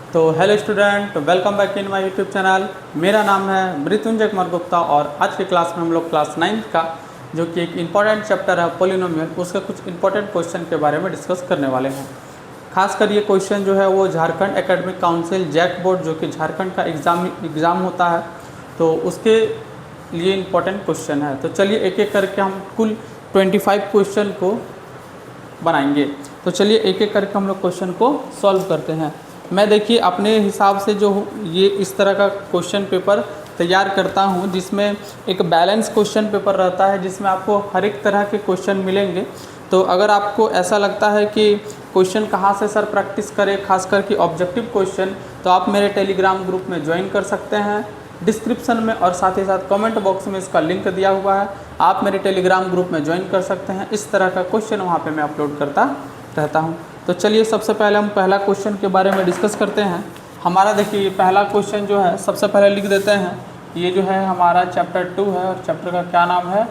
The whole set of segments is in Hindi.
तो hello student, welcome back in my YouTube channel. मेरा नाम है मृत्युंजय कुमार गुप्ता और आज की क्लास में हम लोग क्लास 9th का जो कि एक इम्पॉर्टेंट चैप्टर है पॉलिनोमियल, उसके कुछ इंपॉर्टेंट क्वेश्चन के बारे में डिस्कस करने वाले हैं। खासकर ये क्वेश्चन जो है वो Jharkhand academic council JAC board जो कि झारखंड का एग्ज़ाम होता है, तो उसके लिए इम्पोर्टेंट क्वेश्चन है। तो चलिए एक एक करके हम कुल 25 क्वेश्चन को बनाएंगे। तो चलिए एक एक करके हम लोग क्वेश्चन को सॉल्व करते हैं। मैं देखिए अपने हिसाब से जो ये इस तरह का क्वेश्चन पेपर तैयार करता हूँ, जिसमें एक बैलेंस क्वेश्चन पेपर रहता है जिसमें आपको हर एक तरह के क्वेश्चन मिलेंगे। तो अगर आपको ऐसा लगता है कि क्वेश्चन कहाँ से सर प्रैक्टिस करें, खासकर कि ऑब्जेक्टिव क्वेश्चन, तो आप मेरे टेलीग्राम ग्रुप में ज्वाइन कर सकते हैं। डिस्क्रिप्शन में और साथ ही साथ कमेंट बॉक्स में इसका लिंक दिया हुआ है, आप मेरे टेलीग्राम ग्रुप में ज्वाइन कर सकते हैं। इस तरह का क्वेश्चन वहाँ पे मैं अपलोड करता रहता हूँ। तो चलिए सबसे पहले हम पहला क्वेश्चन के बारे में डिस्कस करते हैं। हमारा देखिए ये पहला क्वेश्चन जो है सबसे पहले लिख देते हैं। ये जो है हमारा चैप्टर 2 है और चैप्टर का क्या नाम है?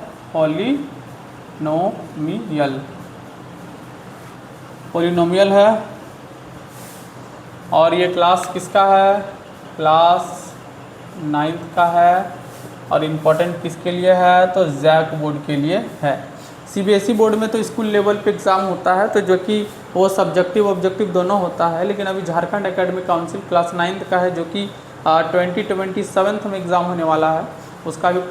पॉलिनोमियल है। और ये क्लास किसका है? क्लास 9th का है। और इम्पोर्टेंट किसके लिए है? तो जैक बोर्ड के लिए है। सीबीएसई बोर्ड में तो स्कूल लेवल पे एग्ज़ाम होता है, तो जो कि वो सब्जेक्टिव ऑब्जेक्टिव दोनों होता है, लेकिन अभी Jharkhand academic council class 9th का है जो कि 2027 में एग्ज़ाम होने वाला है। उसका भी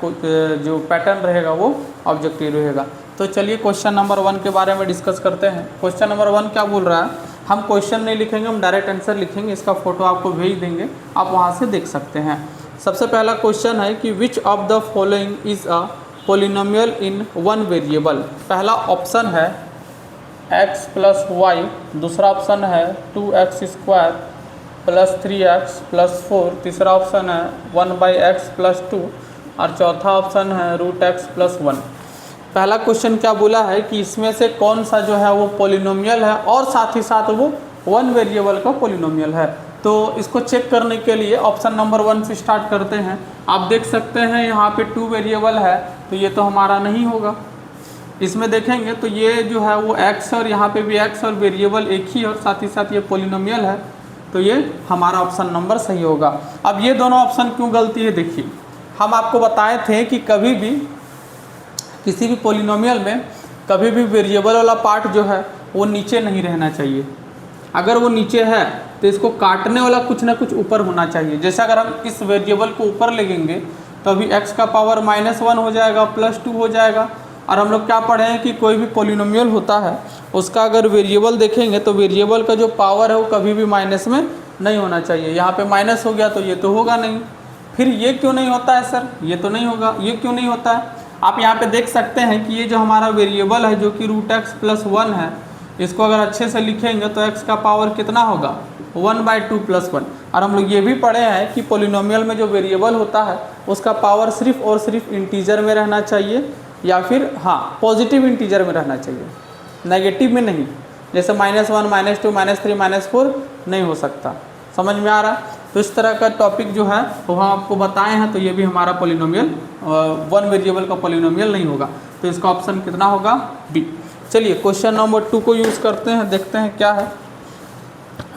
जो पैटर्न रहेगा वो ऑब्जेक्टिव रहेगा। तो चलिए क्वेश्चन नंबर 1 के बारे में डिस्कस करते हैं। क्वेश्चन नंबर 1 क्या बोल रहा है? हम क्वेश्चन नहीं लिखेंगे, हम डायरेक्ट आंसर लिखेंगे। इसका फ़ोटो आपको भेज देंगे, आप वहाँ से देख सकते हैं। सबसे पहला क्वेश्चन है कि which of the following is a polynomial in one variable. पहला ऑप्शन है x प्लस वाई, दूसरा ऑप्शन है 2x² प्लस 3x प्लस 4, तीसरा ऑप्शन है 1/x प्लस 2 और चौथा ऑप्शन है √x प्लस 1। पहला क्वेश्चन क्या बोला है कि इसमें से कौन सा जो है वो पॉलिनोमियल है और साथ ही साथ वो वन वेरिएबल का पॉलिनोमियल है। तो इसको चेक करने के लिए ऑप्शन नंबर 1 से स्टार्ट करते हैं। आप देख सकते हैं यहाँ पे 2 वेरिएबल है, तो ये तो हमारा नहीं होगा। इसमें देखेंगे तो ये जो है वो x और यहाँ पे भी x और वेरिएबल एक ही और साथ ही साथ ये पॉलिनोमियल है, तो ये हमारा ऑप्शन नंबर सही होगा। अब ये दोनों ऑप्शन क्यों गलती है? देखिए हम आपको बताए थे कि कभी भी किसी भी पॉलिनोमियल में कभी भी वेरिएबल वाला पार्ट जो है वो नीचे नहीं रहना चाहिए। अगर वो नीचे है तो इसको काटने वाला कुछ ना कुछ ऊपर होना चाहिए। जैसे अगर हम इस वेरिएबल को ऊपर लेंगे तो अभी x का पावर -1 हो जाएगा, +2 हो जाएगा। और हम लोग क्या पढ़े हैं कि कोई भी पॉलिनोमियल होता है उसका अगर वेरिएबल देखेंगे तो वेरिएबल का जो पावर है वो कभी भी माइनस में नहीं होना चाहिए। यहाँ पे माइनस हो गया तो ये तो होगा नहीं। फिर ये क्यों नहीं होता है सर? ये तो नहीं होगा, ये क्यों नहीं होता है? आप यहाँ पे देख सकते हैं कि ये जो हमारा वेरिएबल है जो कि √x प्लस 1 है, इसको अगर अच्छे से लिखेंगे तो x का पावर कितना होगा? 1/2 + 1। और हम लोग ये भी पढ़े हैं कि पॉलिनोमियल में जो वेरिएबल होता है उसका पावर सिर्फ और सिर्फ इंटीजर में रहना चाहिए, या फिर हाँ पॉजिटिव इंटीजर में रहना चाहिए, नेगेटिव में नहीं। जैसे -1, -2, -3, -4 नहीं हो सकता। समझ में आ रहा? तो इस तरह का टॉपिक जो है वो हम आपको बताए हैं। तो ये भी हमारा पॉलिनोमियल वन वेरिएबल का पॉलिनोमियल नहीं होगा, तो इसका ऑप्शन कितना होगा? बी। चलिए क्वेश्चन नंबर 2 को यूज़ करते हैं, देखते हैं क्या है।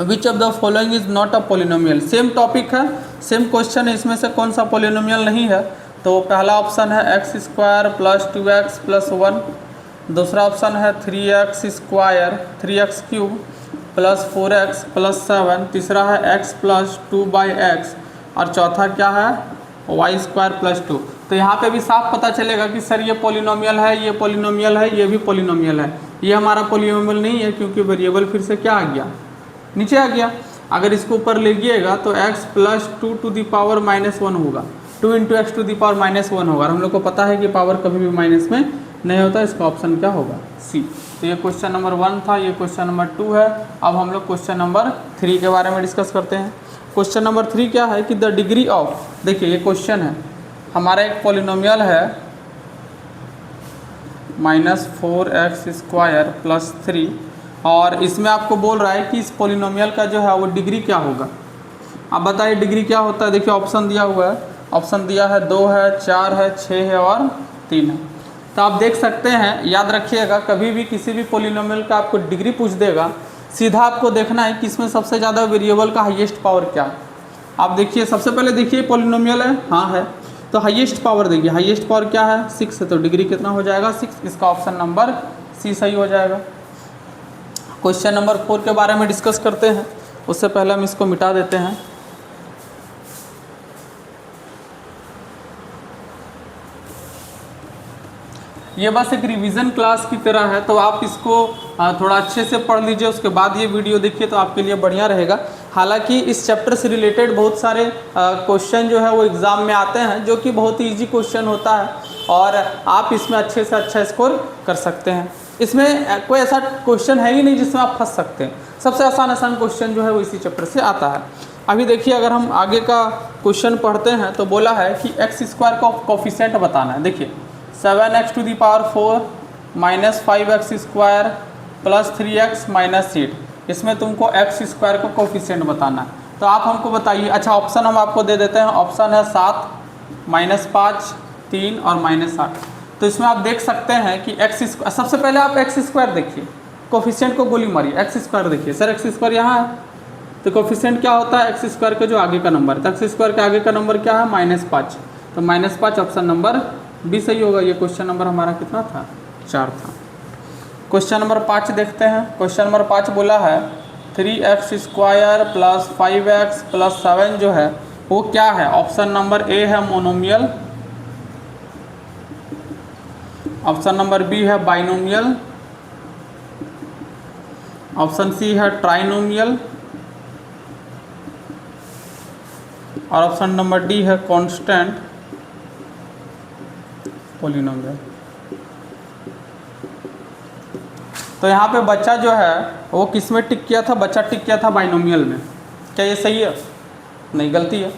Which of the following is not a polynomial. Same topic है, सेम क्वेश्चन है, इसमें से कौन सा पॉलिनोमियल नहीं है? तो पहला ऑप्शन है x² प्लस 2x प्लस 1, दूसरा ऑप्शन है 3x² 3x³ plus 4x plus 7, तीसरा है x प्लस 2/x और चौथा क्या है? y² plus 2। तो यहाँ पे भी साफ पता चलेगा कि सर ये पॉलिनोमियल है, ये पॉलिनोमियल है, ये भी पॉलिनोमियल है। ये हमारा पॉलिनोमियल नहीं है क्योंकि वेरिएबल फिर से क्या आ गया? नीचे आ गया। अगर इसको ऊपर ले गइएगा तो x plus 2 to the power -1 होगा, 2 × x टू द पावर -1 होगा। और हम लोग को पता है कि पावर कभी भी माइनस में नहीं होता। इसका ऑप्शन क्या होगा? सी। तो ये क्वेश्चन नंबर 1 था, ये क्वेश्चन नंबर 2 है। अब हम लोग क्वेश्चन नंबर 3 के बारे में डिस्कस करते हैं। क्वेश्चन नंबर 3 क्या है कि द डिग्री ऑफ, देखिए ये क्वेश्चन है, हमारा एक पॉलिनोमियल है -4x² प्लस 3 और इसमें आपको बोल रहा है कि इस पॉलिनोमियल का जो है वो डिग्री क्या होगा। अब बताइए डिग्री क्या होता है? देखिए ऑप्शन दिया हुआ है, ऑप्शन दिया है 2 है, 4 है, 6 है और 3 है। तो आप देख सकते हैं, याद रखिएगा कभी भी किसी भी पॉलिनोमियल का आपको डिग्री पूछ देगा सीधा आपको देखना है कि इसमें सबसे ज़्यादा वेरिएबल का हाईएस्ट पावर क्या है। आप देखिए, सबसे पहले देखिए पॉलिनोमियल है, हाँ है, तो हाईएस्ट पावर देखिए, हाईएस्ट पावर क्या है 6 है, तो डिग्री कितना हो जाएगा 6। इसका ऑप्शन नंबर सी सही हो जाएगा। क्वेश्चन नंबर 4 के बारे में डिस्कस करते हैं, उससे पहले हम इसको मिटा देते हैं। ये बस एक रिवीजन क्लास की तरह है, तो आप इसको थोड़ा अच्छे से पढ़ लीजिए, उसके बाद ये वीडियो देखिए तो आपके लिए बढ़िया रहेगा। हालांकि इस चैप्टर से रिलेटेड बहुत सारे क्वेश्चन जो है वो एग्ज़ाम में आते हैं, जो कि बहुत ही ईजी क्वेश्चन होता है और आप इसमें अच्छे से अच्छा स्कोर कर सकते हैं। इसमें कोई ऐसा क्वेश्चन है ही नहीं जिसमें आप फंस सकते हैं। सबसे आसान क्वेश्चन जो है वो इसी चैप्टर से आता है। अभी देखिए, अगर हम आगे का क्वेश्चन पढ़ते हैं तो बोला है कि एक्स स्क्वायर का कोफिशिएंट बताना है। देखिए 7x to the power 4 minus 5x square plus 3x minus 8, इसमें तुमको एक्स स्क्वायर का कोफिशिएंट बताना है। तो आप हमको बताइए। अच्छा, ऑप्शन हम आपको दे देते हैं। ऑप्शन है 7, -5, 3 और -8। तो इसमें आप देख सकते हैं कि एक्स स्क्वायर, सबसे पहले आप एक्स स्क्वायर देखिए, कोफिशिएंट को गोली मारिए। एक्स स्क्वायर देखिए, सर एक्स स्क्वायर यहाँ है, तो कोफिशिएंट क्या होता है एक्स स्क्वायर के जो आगे का नंबर, तो एक्स स्क्वायर के आगे का नंबर क्या है -5, तो -5 ऑप्शन नंबर बी सही होगा। ये क्वेश्चन नंबर हमारा कितना था 4 था। क्वेश्चन नंबर 5 देखते हैं। क्वेश्चन नंबर 5 बोला है 3x square plus 5x plus 7 जो है वो क्या है। ऑप्शन नंबर ए है मोनोमियल, ऑप्शन नंबर बी है बाइनोमियल, ऑप्शन सी है ट्राइनोमियल और ऑप्शन नंबर डी है कांस्टेंट पॉलिनोमियल। तो यहाँ पे बच्चा जो है वो किस में टिक किया था, बच्चा टिक किया था बाइनोमियल में। क्या ये सही है? नहीं, गलती है।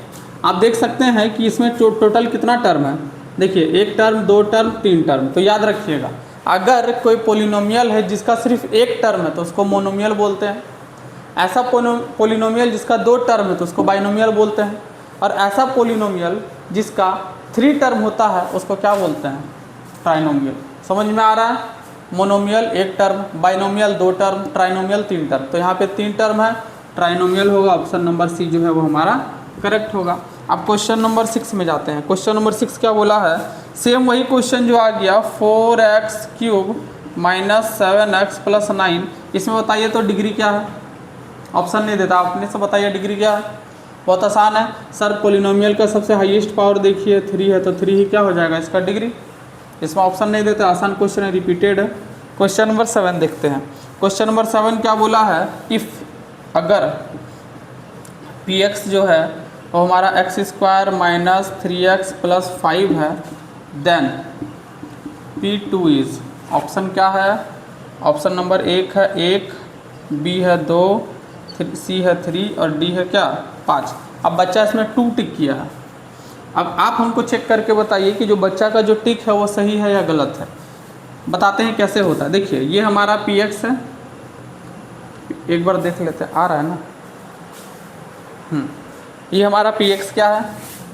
आप देख सकते हैं कि इसमें टोटल कितना टर्म है। देखिए 1 टर्म, 2 टर्म, 3 टर्म। तो याद रखिएगा, अगर कोई पॉलिनोमियल है जिसका सिर्फ 1 टर्म है तो उसको मोनोमियल बोलते हैं। ऐसा पॉलिनोमियल जिसका 2 टर्म है तो उसको बाइनोमियल बोलते हैं। और ऐसा पॉलिनोमियल जिसका 3 टर्म होता है उसको क्या बोलते हैं, ट्राइनोमियल। समझ में आ रहा है? Monomial 1 term, binomial 2 term, trinomial 3 term. तो यहाँ पे 3 टर्म है, ट्राइनोमियल होगा। ऑप्शन नंबर सी जो है वो हमारा करेक्ट होगा। अब क्वेश्चन नंबर 6 में जाते हैं। क्वेश्चन नंबर 6 क्या बोला है, सेम वही क्वेश्चन जो आ गया 4x³ माइनस 7x प्लस 9। इसमें बताइए तो डिग्री क्या है। ऑप्शन नहीं देता, आपने से बताइए डिग्री क्या है। बहुत आसान है सर, पॉलिनोमियल का सबसे हाईएस्ट पावर देखिए 3 है, तो 3 ही क्या हो जाएगा इसका डिग्री। इसमें ऑप्शन नहीं देते, आसान क्वेश्चन है, रिपीटेड है। क्वेश्चन नंबर 7 देखते हैं। क्वेश्चन नंबर 7 क्या बोला है, इफ़ अगर px जो है वो हमारा x² माइनस 3x प्लस 5 है, देन p2 इज, ऑप्शन क्या है, ऑप्शन नंबर 1 है 1, बी है 2, सी है 3 और डी है क्या 5। अब बच्चा इसमें 2 टिक किया है। अब आप हमको चेक करके बताइए कि जो बच्चा का जो टिक है वो सही है या गलत है। बताते हैं कैसे होता है। देखिए ये हमारा px है, एक बार देख लेते हैं, आ रहा है ना। ये हमारा px क्या है,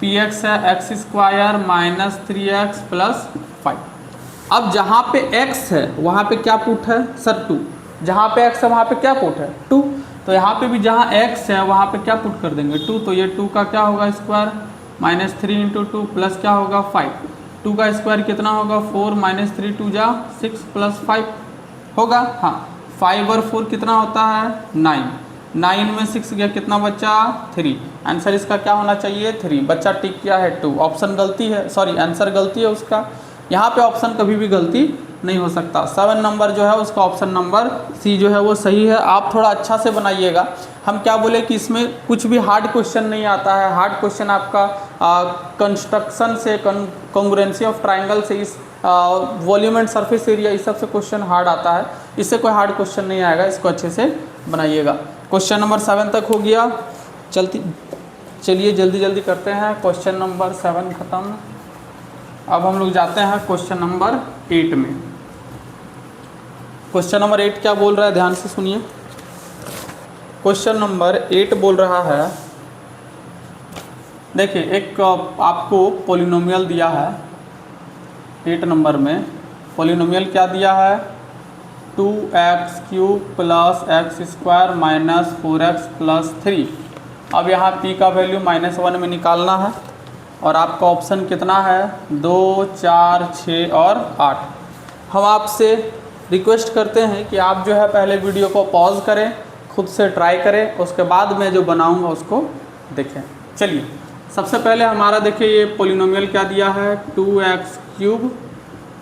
px है x² माइनस 3x प्लस 5। अब जहाँ पे x है वहाँ पे क्या पुट है सर 2, जहाँ पे x है वहाँ पे क्या पुट है 2। तो यहाँ पे भी जहाँ x है वहाँ पे क्या पुट कर देंगे 2। तो ये 2 का क्या होगा स्क्वायर, माइनस 3 इंटू 2 प्लस क्या होगा 5। 2 का स्क्वायर कितना होगा 4, माइनस 3 2 जा 6 प्लस 5 होगा। हाँ, 5 और 4 कितना होता है 9, 9 में 6 गया कितना बच्चा 3। आंसर इसका क्या होना चाहिए 3। बच्चा टिक किया है 2, ऑप्शन गलती है, सॉरी आंसर गलती है उसका। यहाँ पे ऑप्शन कभी भी गलती नहीं हो सकता। 7 नंबर जो है उसका ऑप्शन नंबर सी जो है वो सही है। आप थोड़ा अच्छा से बनाइएगा। हम क्या बोले कि इसमें कुछ भी हार्ड क्वेश्चन नहीं आता है। हार्ड क्वेश्चन आपका कंस्ट्रक्शन से, कॉन्ग्रुएंसी ऑफ ट्राइंगल से, इस वॉल्यूम एंड सरफेस एरिया, इस सब से क्वेश्चन हार्ड आता है। इससे कोई हार्ड क्वेश्चन नहीं आएगा, इसको अच्छे से बनाइएगा। क्वेश्चन नंबर 7 तक हो गया। चलिए जल्दी जल्दी करते हैं। क्वेश्चन नंबर 7 ख़त्म। अब हम लोग जाते हैं क्वेश्चन नंबर 8 में। क्वेश्चन नंबर 8 क्या बोल रहा है, ध्यान से सुनिए। क्वेश्चन नंबर 8 बोल रहा है, देखिए एक आपको पॉलिनोमियल दिया है 8 नंबर में। पॉलिनोमियल क्या दिया है, 2x³ plus x square minus 4x plus 3। अब यहाँ p का वैल्यू -1 में निकालना है और आपका ऑप्शन कितना है 2, 4, 6 और 8। हम आपसे रिक्वेस्ट करते हैं कि आप जो है पहले वीडियो को पॉज करें, खुद से ट्राई करें, उसके बाद मैं जो बनाऊंगा उसको देखें। चलिए सबसे पहले हमारा देखिए ये पोलिनोमियल क्या दिया है 2x³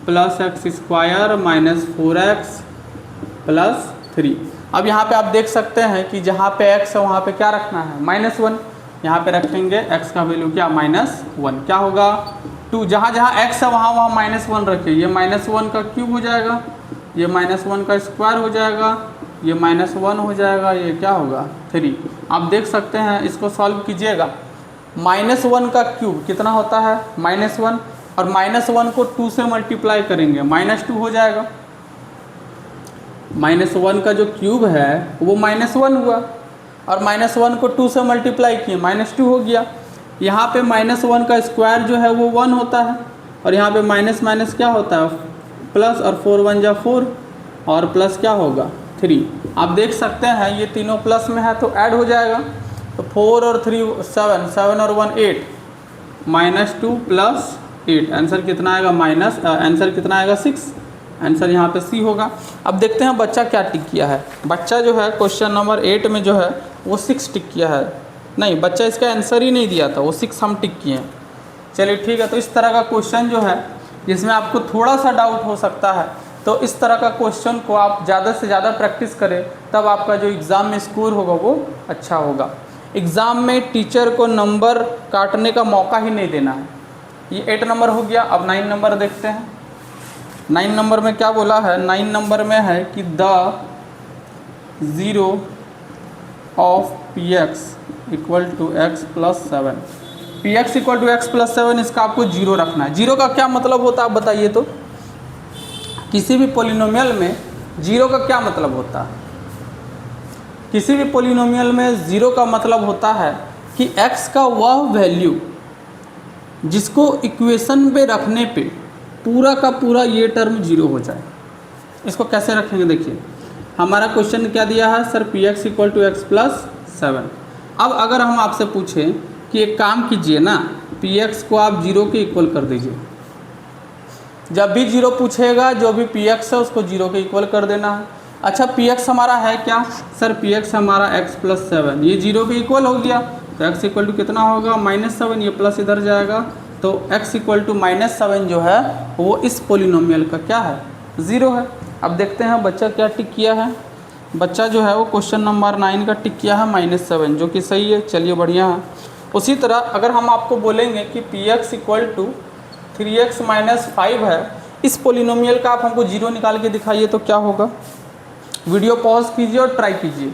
plus x square minus 4x plus 3। अब यहाँ पे आप देख सकते हैं कि जहाँ पे x है वहाँ पे क्या रखना है -1। यहाँ पे रखेंगे x का वैल्यू क्या -1, क्या होगा 2। जहाँ जहाँ x है वहाँ -1 रखिए। ये -1 का क्यूब हो जाएगा, ये -1 का स्क्वायर हो जाएगा, ये -1 हो जाएगा, ये क्या होगा 3। आप देख सकते हैं, इसको सॉल्व कीजिएगा। -1 का क्यूब कितना होता है -1, और -1 को 2 से मल्टीप्लाई करेंगे -2 हो जाएगा। -1 का जो क्यूब है वो -1 हुआ, और -1 को 2 से मल्टीप्लाई किए -2 हो गया। यहाँ पे -1 का स्क्वायर जो है वो 1 होता है, और यहाँ पे माइनस माइनस क्या होता है प्लस, और 4 1 जा 4 और प्लस क्या होगा 3। आप देख सकते हैं ये तीनों प्लस में है तो ऐड हो जाएगा। तो 4 और 3 7, 7 और 1 8, -2 प्लस 8, आंसर कितना आएगा आंसर कितना आएगा 6। आंसर यहाँ पे सी होगा। अब देखते हैं बच्चा क्या टिक किया है। बच्चा जो है क्वेश्चन नंबर 8 में जो है वो 6 टिक किया है। नहीं, बच्चा इसका आंसर ही नहीं दिया था, वो 6 हम टिक किए हैं। चलिए ठीक है, तो इस तरह का क्वेश्चन जो है जिसमें आपको थोड़ा सा डाउट हो सकता है, तो इस तरह का क्वेश्चन को आप ज़्यादा से ज़्यादा प्रैक्टिस करें, तब आपका जो एग्ज़ाम में स्कोर होगा वो अच्छा होगा। एग्ज़ाम में टीचर को नंबर काटने का मौका ही नहीं देना है। ये 8 नंबर हो गया। अब 9 नंबर देखते हैं। 9 नंबर में क्या बोला है, 9 नंबर में है कि the 0 of px equal to x plus 7। px equal to x plus 7, इसका आपको 0 रखना है। 0 का क्या मतलब होता है आप बताइए तो। किसी भी पोलिनोमियल में 0 का क्या मतलब होता है। किसी भी पोलिनोमियल में 0 का मतलब होता है कि x का वह वैल्यू जिसको इक्वेशन पे रखने पे पूरा का पूरा ये टर्म 0 हो जाए। इसको कैसे रखेंगे देखिए, हमारा क्वेश्चन क्या दिया है sir px equal to x plus 7। अब अगर हम आपसे पूछें कि एक काम कीजिए ना, px को आप 0 के इक्वल कर दीजिए। जब भी 0 पूछेगा जो भी px है उसको 0 के इक्वल कर देना है। अच्छा px हमारा है क्या सर, px हमारा x प्लस 7, ये 0 के इक्वल हो गया, तो x इक्वल टू कितना होगा -7, ये प्लस इधर जाएगा, तो x इक्वल टू -7 जो है वो इस पोलिनोमियल का क्या है 0 है। अब देखते हैं बच्चा क्या टिक किया है। बच्चा जो है वो क्वेश्चन नंबर 9 का टिक किया है -7, जो कि सही है। चलिए बढ़िया है। उसी तरह अगर हम आपको बोलेंगे कि px equal to 3x minus 5 है, इस पोलिनोमियल का आप हमको 0 निकाल के दिखाइए तो क्या होगा। वीडियो पॉज कीजिए और ट्राई कीजिए।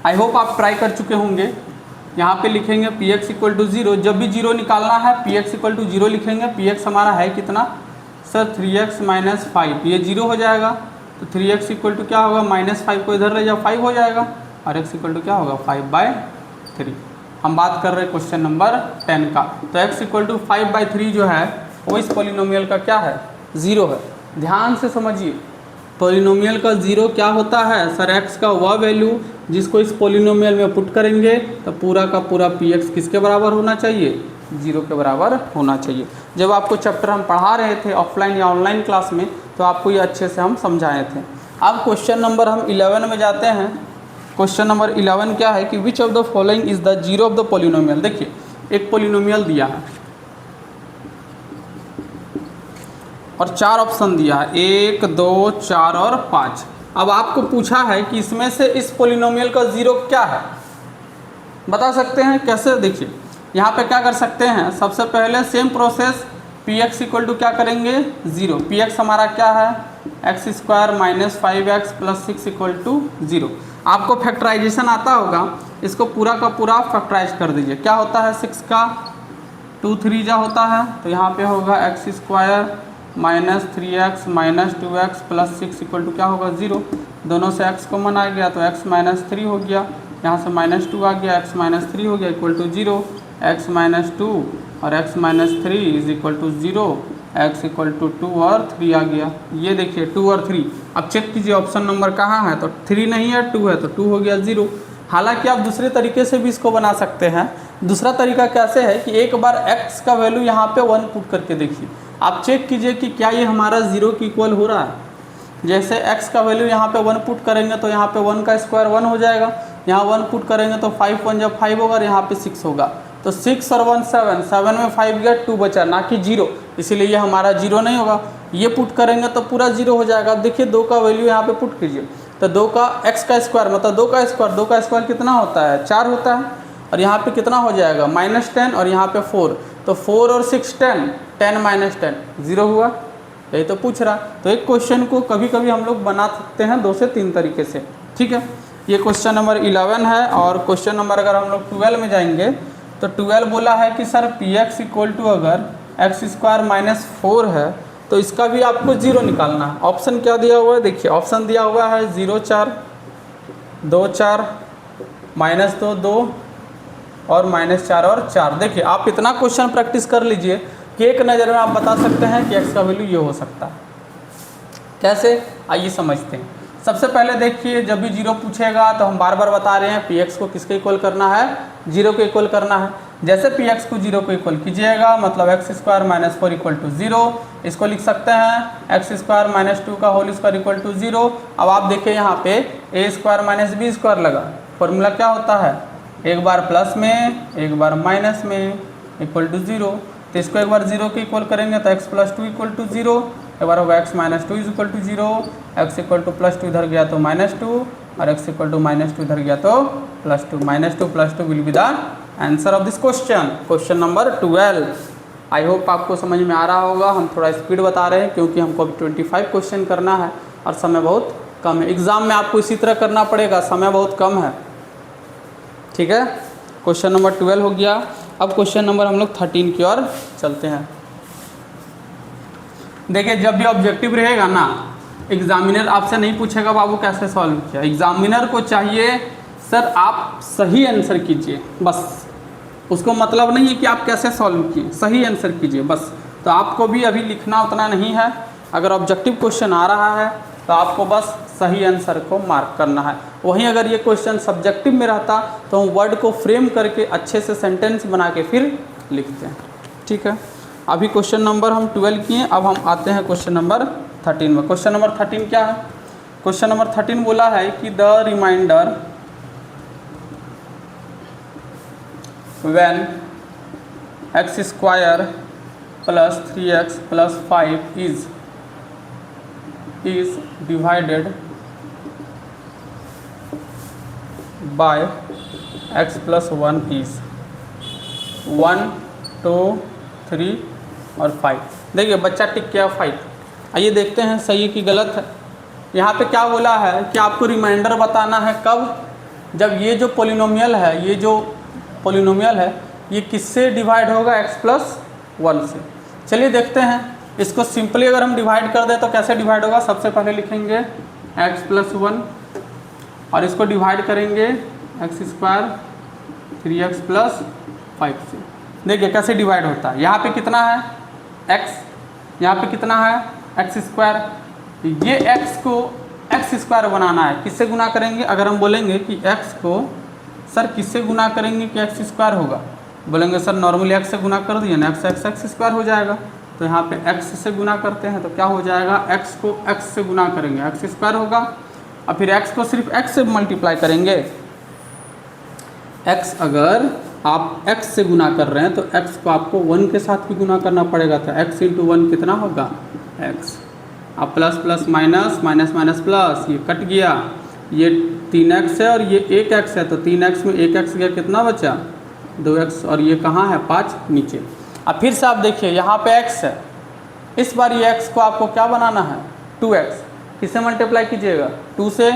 आई होप आप ट्राई कर चुके होंगे। यहाँ पे लिखेंगे px इक्वल टू 0, जब भी 0 निकालना है px इक्वल टू 0 लिखेंगे। px हमारा है कितना सर 3x माइनस 5, ये 0 हो जाएगा, तो 3x इक्वल टू क्या होगा -5 को इधर ले जाओ 5 हो जाएगा, और x इक्वल टू क्या होगा 5/3। हम बात कर रहे हैं क्वेश्चन नंबर 10 का। तो x इक्वल टू 5/3 जो है वो इस पोलिनोमियल का क्या है 0 है। ध्यान से समझिए, पोलिनोमियल का 0 क्या होता है सर, x का वह वैल्यू जिसको इस पोलिनोमियल में पुट करेंगे तो पूरा का पूरा px किसके बराबर होना चाहिए 0 के बराबर होना चाहिए। जब आपको चैप्टर हम पढ़ा रहे थे ऑफलाइन या ऑनलाइन क्लास में, तो आपको ये अच्छे से हम समझाए थे। अब क्वेश्चन नंबर हम 11 में जाते हैं। क्वेश्चन नंबर 11 क्या है कि which of the following is the 0 of the polynomial. देखिए एक पोलिनोमियल दिया है और 4 ऑप्शन दिया है, 1 2 4 और 5। अब आपको पूछा है कि इसमें से इस पोलिनोमियल का 0 क्या है, बता सकते हैं कैसे। देखिए यहाँ पे क्या कर सकते हैं, सबसे पहले same process, px equal to क्या करेंगे 0। px हमारा क्या है x square minus 5x plus 6 equal to 0। आपको फैक्टराइजेशन आता होगा, इसको पूरा का पूरा फैक्टराइज कर दीजिए। क्या होता है 6 का 2 3 जा होता है, तो यहाँ पे होगा x square minus 3x minus 2x plus 6 equal to क्या होगा 0। दोनों से x कॉमन आ गया तो x माइनस 3 हो गया, यहाँ से -2 आ गया, x माइनस 3 हो गया इक्वल टू 0। x माइनस 2 और x minus 3 is equal to 0। x equal to 2 और 3 आ गया। ये देखिए 2 और 3। अब चेक कीजिए ऑप्शन नंबर कहाँ है, तो 3 नहीं है 2 है, तो 2 हो गया 0। हालांकि आप दूसरे तरीके से भी इसको बना सकते हैं। दूसरा तरीका कैसे है कि एक बार x का वैल्यू यहाँ पे 1 पुट करके देखिए, आप चेक कीजिए कि क्या ये हमारा 0 के इक्वल हो रहा है। जैसे x का वैल्यू यहाँ पे 1 पुट करेंगे तो यहाँ पे 1 का स्क्वायर 1 हो जाएगा, यहाँ 1 पुट करेंगे तो 5 1 जब 5 होगा और यहाँ पे 6 होगा, तो 6 और 1 7, 7 में 5 गया 2 बचा ना कि 0, इसीलिए ये हमारा 0 नहीं होगा। ये पुट करेंगे तो पूरा 0 हो जाएगा। अब देखिए 2 का वैल्यू यहाँ पे पुट कीजिए, तो 2 का x का स्क्वायर मतलब 2 का स्क्वायर कितना होता है, 4 होता है, और यहाँ पे कितना हो जाएगा -10 और यहाँ पे 4, तो 4 और 6 10, 10 - 10 0 हुआ। यही तो पूछ रहा। तो एक क्वेश्चन को कभी कभी हम लोग बना सकते हैं 2 से 3 तरीके से, ठीक है। ये क्वेश्चन नंबर 11 है। और क्वेश्चन नंबर अगर हम लोग 12 में जाएंगे तो 12 बोला है कि सर px इक्वल टू अगर x² - 4 है तो इसका भी आपको 0 निकालना है। ऑप्शन क्या दिया हुआ है, देखिए ऑप्शन दिया हुआ है 0 4 2 4 -2 2 और -4 और 4। देखिए आप इतना क्वेश्चन प्रैक्टिस कर लीजिए कि एक नज़र में आप बता सकते हैं कि x का वैल्यू ये हो सकता है। कैसे, आइए समझते हैं। सबसे पहले देखिए जब भी 0 पूछेगा तो हम बार बार बता रहे हैं px को किसके इक्वल करना है, 0 के इक्वल करना है। जैसे px को 0 को इक्वल कीजिएगा मतलब x² - 4 इक्वल टू 0, इसको लिख सकते हैं x² - 2 का होल स्क्वायर इक्वल टू 0। अब आप देखिए यहाँ पे a² - b² लगा, फॉर्मूला क्या होता है, एक बार प्लस में एक बार माइनस में इक्वल टू 0। तो इसको एक बार 0 के इक्वल करेंगे तो x + 2 इक्वल टू 0, एक बार होगा x - 2 equal to 0, x equal to +2 इधर गया तो -2 और x इक्वल टू -2 इधर गया तो +2, -2 + 2 will be the answer of this question number 12। I hope आपको समझ में आ रहा होगा। हम थोड़ा स्पीड बता रहे हैं क्योंकि हमको अभी 25 क्वेश्चन करना है और समय बहुत कम है। एग्ज़ाम में आपको इसी तरह करना पड़ेगा, समय बहुत कम है, ठीक है। क्वेश्चन नंबर 12 हो गया। अब क्वेश्चन नंबर हम लोग 13 की ओर चलते हैं। देखिए जब भी ऑब्जेक्टिव रहेगा ना, एग्जामिनर आपसे नहीं पूछेगा बाबू कैसे सॉल्व किया, एग्जामिनर को चाहिए सर आप सही आंसर कीजिए, बस उसको मतलब नहीं है कि आप कैसे सॉल्व किए, सही आंसर कीजिए बस। तो आपको भी अभी लिखना उतना नहीं है। अगर ऑब्जेक्टिव क्वेश्चन आ रहा है तो आपको बस सही आंसर को मार्क करना है। वहीं अगर ये क्वेश्चन सब्जेक्टिव में रहता तो हम वर्ड को फ्रेम करके अच्छे से सेंटेंस बना के फिर लिखते हैं, ठीक है। अभी क्वेश्चन नंबर हम 12 किए, अब हम आते हैं क्वेश्चन नंबर 13 में। क्वेश्चन नंबर 13 क्या है, क्वेश्चन नंबर 13 बोला है कि the remainder when x² + 3x + 5 is divided by x + 1 is 1 2 3 और 5। देखिए बच्चा टिक किया 5। आइए देखते हैं सही है कि गलत है। यहाँ पे क्या बोला है कि आपको रिमाइंडर बताना है कब, जब ये जो पोलिनोमियल है ये किससे डिवाइड होगा, x + 1 से। चलिए देखते हैं इसको सिंपली अगर हम डिवाइड कर दें तो कैसे डिवाइड होगा। सबसे पहले लिखेंगे x + 1 और इसको डिवाइड करेंगे x² 3x + 5 से। देखिए कैसे डिवाइड होता है, यहाँ पे कितना है x, यहाँ पे कितना है x²। ये x को x² बनाना है, किससे गुना करेंगे। अगर हम बोलेंगे कि x को सर किससे गुना करेंगे कि x² होगा, बोलेंगे सर नॉर्मली x से गुना कर दिए ना, x² हो जाएगा। तो यहाँ पे x से गुना करते हैं तो क्या हो जाएगा, x को x से गुना करेंगे x² होगा, और फिर x को सिर्फ x से मल्टीप्लाई करेंगे। x अगर आप x से गुना कर रहे हैं तो x को आपको 1 के साथ भी गुना करना पड़ेगा। तो x × 1 कितना होगा x। अब plus plus minus minus minus plus, ये कट गया, ये 3x है और ये 1x है, तो 3x में 1x गया, कितना बचा 2x, और ये कहाँ है 5 नीचे। अब फिर से आप देखिए यहाँ पे x है, इस बार ये x को आपको क्या बनाना है 2x। किससे मल्टीप्लाई कीजिएगा 2 से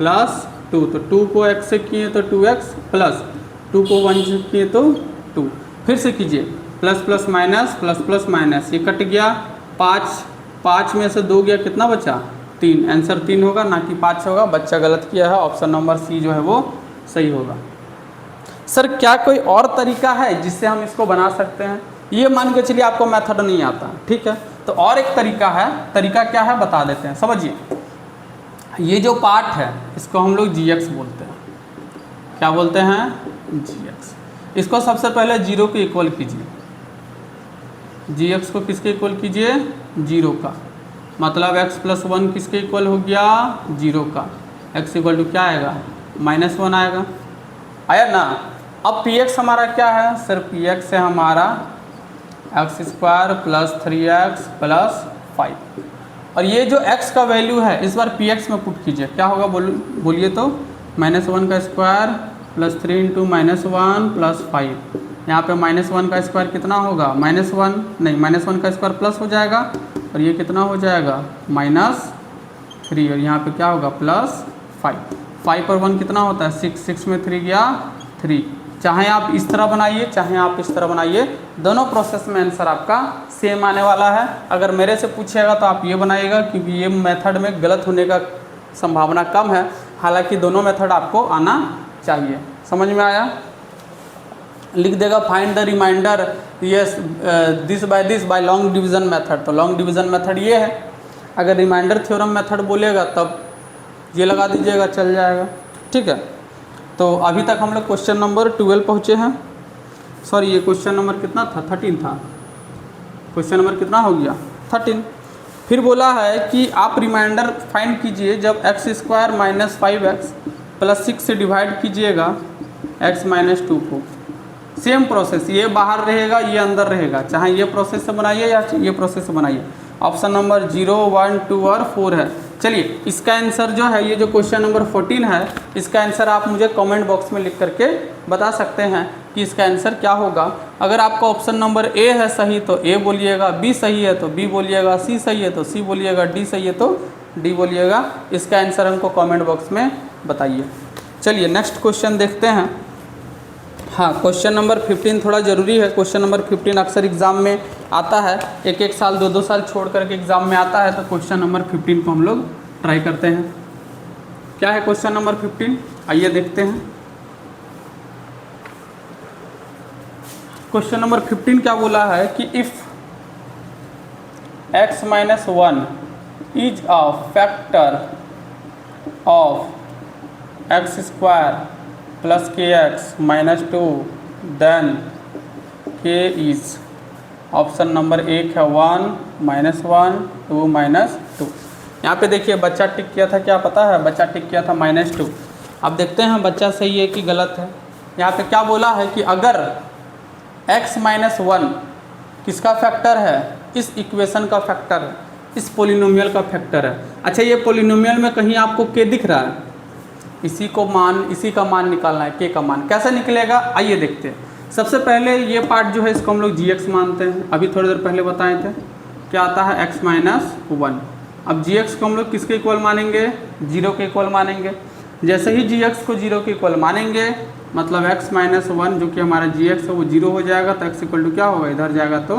+2, तो 2 को x से किए तो 2x प्लस 2 को 1 से किए तो 2। फिर से कीजिए प्लस प्लस माइनस, ये कट गया, 5 में से 2 गया, कितना बचा 3। आंसर 3 होगा ना कि 5 होगा। बच्चा गलत किया है, ऑप्शन नंबर सी जो है वो सही होगा। सर क्या कोई और तरीका है जिससे हम इसको बना सकते हैं। ये मान के चलिए आपको मेथड नहीं आता, ठीक है। तो और एक तरीका है, तरीका क्या है बता देते हैं, समझिए। ये जो पार्ट है इसको हम लोग gx बोलते हैं। क्या बोलते हैं? gx। इसको सबसे पहले 0 के इक्वल कीजिए। gx को किसके इक्वल कीजिए? 0 का। मतलब x + 1 किसके इक्वल हो गया? 0 का। x इक्वल टू क्या आएगा? -1 आएगा। आया ना। अब px हमारा क्या है? सिर्फ px है हमारा x² + 3x + 5। और ये जो x का वैल्यू है इस बार px में पुट कीजिए, क्या होगा बोलिए तो? -1 का स्क्वायर + 3 × -1 + 5। यहाँ पे -1 का स्क्वायर कितना होगा? -1 नहीं, -1 का स्क्वायर प्लस हो जाएगा और ये कितना हो जाएगा? -3। और यहाँ पे क्या होगा? +5। 5 और 1 कितना होता है? 6। 6 में 3 गया 3। चाहे आप इस तरह बनाइए चाहे आप इस तरह बनाइए, दोनों प्रोसेस में आंसर आपका सेम आने वाला है। अगर मेरे से पूछिएगा तो आप ये बनाइएगा, क्योंकि ये मेथड में गलत होने का संभावना कम है। हालांकि दोनों मेथड आपको आना चाहिए। समझ में आया? लिख देगा find the remainder yes this by long division method. तो लॉन्ग डिवीज़न मेथड ये है। अगर रिमाइंडर थ्योरम मेथड बोलेगा तब ये लगा दीजिएगा, चल जाएगा, ठीक है। तो अभी तक हम लोग क्वेश्चन नंबर 12 पहुँचे हैं। सॉरी, ये क्वेश्चन नंबर कितना था? 13 था। क्वेश्चन नंबर कितना हो गया? 13। फिर बोला है कि आप रिमाइंडर फाइंड कीजिए जब x² - 5x + 6 से डिवाइड कीजिएगा x - 2 को। सेम प्रोसेस, ये बाहर रहेगा ये अंदर रहेगा, चाहे ये प्रोसेस से बनाइए या ये प्रोसेस से बनाइए। ऑप्शन नंबर 0, 1, 2 और 4 है। चलिए इसका आंसर जो है, ये जो क्वेश्चन नंबर 14 है, इसका आंसर आप मुझे कमेंट बॉक्स में लिख करके बता सकते हैं कि इसका आंसर क्या होगा। अगर आपका ऑप्शन नंबर ए है सही तो ए बोलिएगा, बी सही है तो बी बोलिएगा, सी सही है तो सी बोलिएगा, डी सही है तो डी बोलिएगा। इसका आंसर हमको कमेंट बॉक्स में बताइए। चलिए नेक्स्ट क्वेश्चन देखते हैं। हाँ, क्वेश्चन नंबर 15 थोड़ा ज़रूरी है। क्वेश्चन नंबर 15 अक्सर एग्ज़ाम में आता है, एक साल 2 साल छोड़ करके एग्ज़ाम में आता है। तो क्वेश्चन नंबर 15 को हम लोग ट्राई करते हैं। क्या है क्वेश्चन नंबर 15? आइए देखते हैं। क्वेश्चन नंबर 15 क्या बोला है कि if x - 1 is a factor of x² + kx - 2 then k is, option number 1 है 1, -1, 2, -2। यहाँ पे देखिए बच्चा टिक किया था, क्या पता है? बच्चा टिक किया था -2। अब देखते हैं बच्चा सही है कि गलत है। यहाँ पे क्या बोला है कि अगर x - 1 किसका फैक्टर है? इस इक्वेशन का फैक्टर है, इस पोलिनोमियल का फैक्टर है। अच्छा, ये पोलिनोमियल में कहीं आपको k दिख रहा है? इसी का मान निकालना है, k का मान। कैसे निकलेगा आइए देखते हैं। सबसे पहले ये पार्ट जो है इसको हम लोग gx मानते हैं, अभी थोड़ी देर पहले बताए थे। क्या आता है? x - 1। अब gx को हम लोग किसके इक्वल मानेंगे? 0 के इक्वल मानेंगे। जैसे ही gx को 0 के इक्वल मानेंगे मतलब x - 1 जो कि हमारा gx है वो 0 हो जाएगा, तो x इक्वल टू क्या होगा? इधर जाएगा तो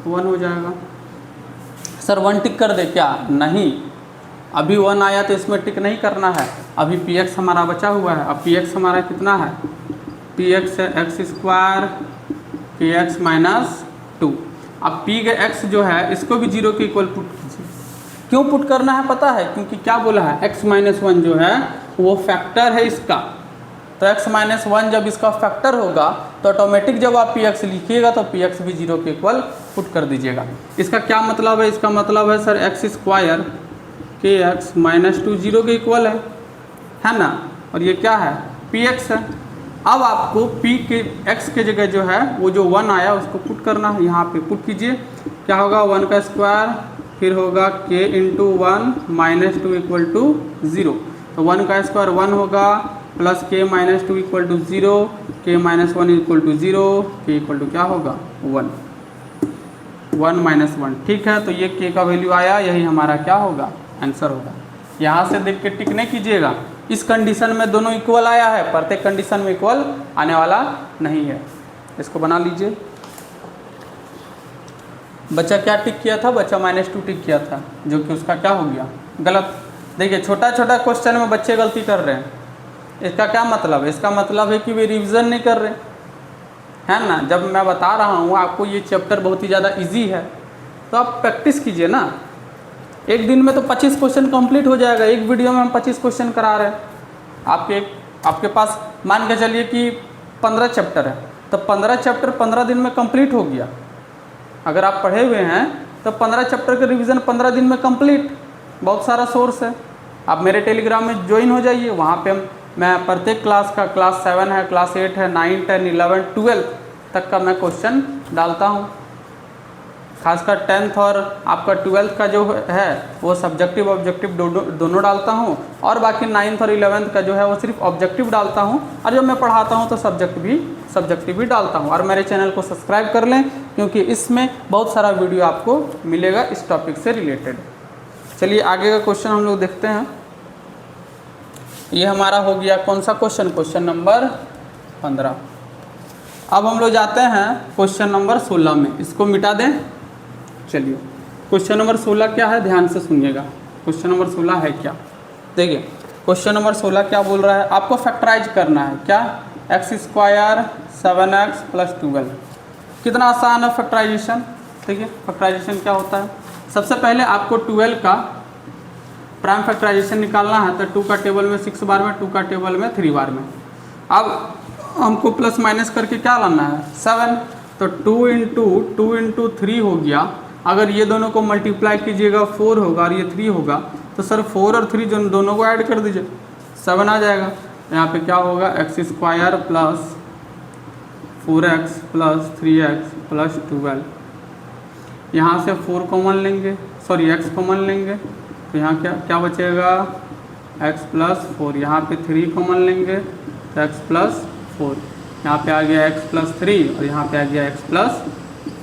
1 हो जाएगा। सर 1 टिक कर दे क्या? नहीं, अभी 1 आया तो इसमें टिक नहीं करना है, अभी px हमारा बचा हुआ है। अब px हमारा कितना है? px है x² kx - 2। अब px जो है इसको भी 0 के इक्वल पुट कीजिए। क्यों पुट करना है पता है? क्योंकि क्या बोला है? x - 1 जो है वो फैक्टर है इसका। तो x - 1 जब इसका फैक्टर होगा तो ऑटोमेटिक जब आप px लिखिएगा तो px भी 0 के इक्वल पुट कर दीजिएगा। इसका क्या मतलब है? इसका मतलब है सर x² kx - 2 0 के इक्वल है ना। और ये क्या है? px है। अब आपको p के x के जगह जो है वो जो 1 आया उसको पुट करना है, यहाँ पे पुट कीजिए। क्या होगा? 1 का स्क्वायर, फिर होगा k × 1 - 2 = 0। तो 1 का स्क्वायर 1 होगा, plus k - 2 = 0, k - 1 = 0, k equal to क्या होगा? 1, 1 - 1। ठीक है, तो ये k का वैल्यू आया, यही हमारा क्या होगा? आंसर होगा। यहाँ से देख के टिक नहीं कीजिएगा। इस कंडीशन में दोनों इक्वल आया है, प्रत्येक कंडीशन में इक्वल आने वाला नहीं है। इसको बना लीजिए। बच्चा क्या टिक किया था? बच्चा -2 टिक किया था, जो कि उसका क्या हो गया? गलत। देखिए छोटा छोटा क्वेश्चन में बच्चे गलती कर रहे हैं। इसका क्या मतलब है? इसका मतलब है कि वे रिवीजन नहीं कर रहे। है ना। जब मैं बता रहा हूँ आपको ये चैप्टर बहुत ही ज़्यादा इजी है, तो आप प्रैक्टिस कीजिए ना। एक दिन में तो 25 क्वेश्चन कंप्लीट हो जाएगा। एक वीडियो में हम 25 क्वेश्चन करा रहे हैं। आपके पास मान के चलिए कि 15 चैप्टर है, तो 15 चैप्टर 15 दिन में कंप्लीट हो गया। अगर आप पढ़े हुए हैं तो 15 चैप्टर का रिवीजन 15 दिन में कंप्लीट। बहुत सारा सोर्स है। आप मेरे टेलीग्राम में ज्वाइन हो जाइए, वहाँ पे मैं प्रत्येक क्लास का, क्लास 7 है, क्लास 8 है, 9, 10, 11, 12 तक का मैं क्वेश्चन डालता हूँ। खासकर 10th और आपका 12th का जो है वो सब्जेक्टिव ऑब्जेक्टिव दोनों डालता हूँ, और बाकी 9th और 11th का जो है वो सिर्फ ऑब्जेक्टिव डालता हूँ, और जब मैं पढ़ाता हूँ तो सब्जेक्टिव भी डालता हूँ। और मेरे चैनल को सब्सक्राइब कर लें, क्योंकि इसमें बहुत सारा वीडियो आपको मिलेगा इस टॉपिक से रिलेटेड। चलिए आगे का क्वेश्चन हम लोग देखते हैं। ये हमारा हो गया कौन सा क्वेश्चन, क्वेश्चन नंबर 15। अब हम लोग जाते हैं क्वेश्चन नंबर 16 में। इसको मिटा दें। चलिए क्वेश्चन नंबर 16 क्या है, ध्यान से सुनिएगा। क्वेश्चन नंबर 16 है क्या, देखिए क्वेश्चन नंबर 16 क्या बोल रहा है, आपको फैक्टराइज करना है। क्या, x² 7x + 12। कितना आसान है फैक्टराइजेशन। देखिए फैक्टराइजेशन क्या होता है। सबसे पहले आपको 12 का प्राइम फैक्टराइजेशन निकालना है, तो 2 का टेबल में 6 बार में, 2 का टेबल में 3 बार में। अब हमको प्लस माइनस करके क्या लाना है, 7। तो 2 × 3 हो गया। अगर ये दोनों को मल्टीप्लाई कीजिएगा 4 होगा और ये 3 होगा, तो सर 4 और 3 जो दोनों को ऐड कर दीजिए, 7 आ जाएगा। यहाँ पे क्या होगा, x² + 4x + 3x + 12। यहाँ से 4 कॉमन लेंगे, सॉरी x कॉमन लेंगे, तो यहाँ क्या बचेगा, x + 4। यहाँ पे 3 कॉमन लेंगे तो x + 4। यहाँ पे आ गया x + 3 और यहाँ पे आ गया x +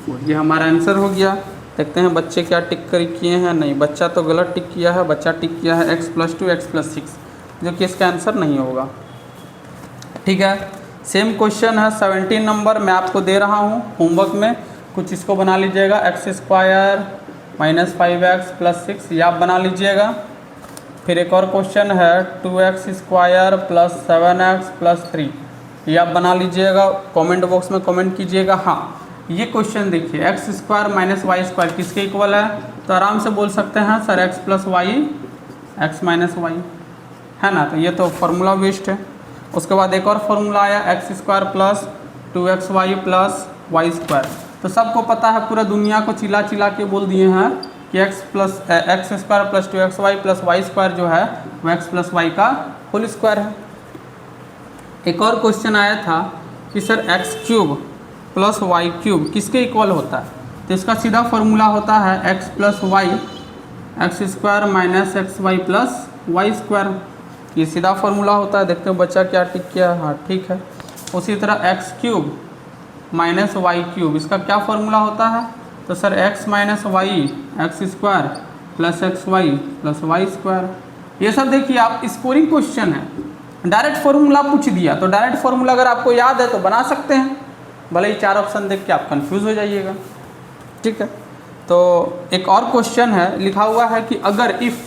4। ये हमारा आंसर हो गया। देखते हैं बच्चे क्या टिक कर किए हैं। नहीं, बच्चा तो गलत टिक किया है। बच्चा टिक किया है x + 2 x + 6, जो कि इसका आंसर नहीं होगा। ठीक है, सेम क्वेश्चन है 17 नंबर मैं आपको दे रहा हूँ होमवर्क में। कुछ इसको बना लीजिएगा, x² - 5x + 6 ये आप बना लीजिएगा। फिर एक और क्वेश्चन है 2x² + 7x + 3, ये आप बना लीजिएगा। कमेंट बॉक्स में कमेंट कीजिएगा। हाँ, ये क्वेश्चन देखिए, x² - y² किसके इक्वल है, तो आराम से बोल सकते हैं sir x + y x - y, है ना। तो ये तो फार्मूला वेस्ट है। उसके बाद एक और फार्मूला आया x² + 2xy + y²। तो सबको पता है, पूरा दुनिया को चिल्ला चिल्ला के बोल दिए हैं कि x² + 2xy + y² जो है वो x + y का होल स्क्वायर है। एक और क्वेश्चन आया था कि सर x³ + y³ किसके इक्वल होता है, तो इसका सीधा फार्मूला होता है x + y x² - xy + y²। ये सीधा फार्मूला होता है। देखते हैं बच्चा क्या टिक किया। हाँ ठीक है। उसी तरह x³ - y³, इसका क्या फार्मूला होता है, तो sir x - y x² + xy + y²। ये सब देखिए आप स्कोरिंग क्वेश्चन है, डायरेक्ट फार्मूला पूछ दिया, तो डायरेक्ट फार्मूला अगर आपको याद है तो बना सकते हैं, भले ही 4 ऑप्शन देख के आप कंफ्यूज हो जाइएगा। ठीक है, तो एक और क्वेश्चन है, लिखा हुआ है कि अगर इफ़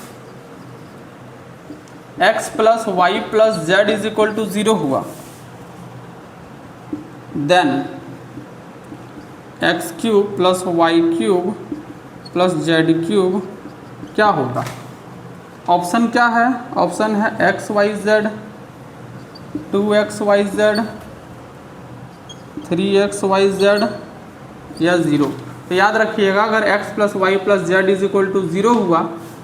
x + y + z = 0 हुआ, देन x³ + y³ + z³ क्या होगा। ऑप्शन क्या है, ऑप्शन है xyz 2xyz 3xyz या 0। तो याद रखिएगा, अगर x + y + z = 0 हुआ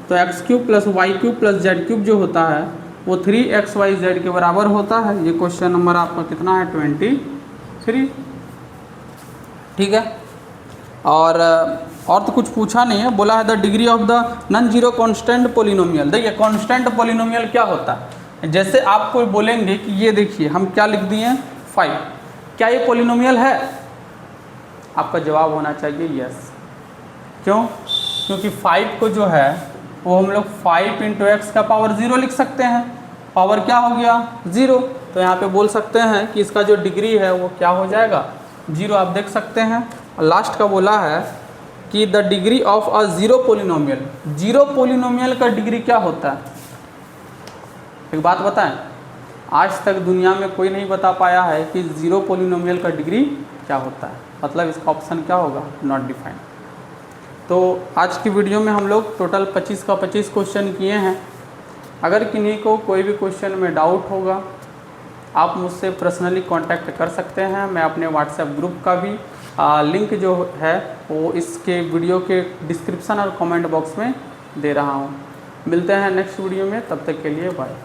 तो x³ + y³ + z³ जो होता है वो 3xyz के बराबर होता है। ये क्वेश्चन नंबर आपका कितना है, 23। ठीक है, और तो कुछ पूछा नहीं है, बोला है the degree of the non zero constant polynomial. देखिए कांस्टेंट पोलिनोमियल क्या होता है, जैसे आपको बोलेंगे कि ये देखिए हम क्या लिख दिए 5, क्या ये पोलिनोमियल है, आपका जवाब होना चाहिए यस। क्यों, क्योंकि 5 को जो है वो हम लोग 5 × x का पावर 0 लिख सकते हैं। पावर क्या हो गया 0, तो यहाँ पे बोल सकते हैं कि इसका जो डिग्री है वो क्या हो जाएगा 0, आप देख सकते हैं। और लास्ट का बोला है कि the degree of a zero polynomial, zero polynomial का डिग्री क्या होता है। एक बात बताएं, आज तक दुनिया में कोई नहीं बता पाया है कि जीरो पोलिनोमियल का डिग्री क्या होता है, मतलब इसका ऑप्शन क्या होगा, नॉट डिफाइंड। तो आज की वीडियो में हम लोग टोटल 25 का 25 क्वेश्चन किए हैं। अगर किन्हीं को कोई भी क्वेश्चन में डाउट होगा आप मुझसे पर्सनली कांटेक्ट कर सकते हैं। मैं अपने व्हाट्सएप ग्रुप का भी लिंक जो है वो इसके वीडियो के डिस्क्रिप्शन और कमेंट बॉक्स में दे रहा हूँ। मिलते हैं नेक्स्ट वीडियो में, तब तक के लिए बाय।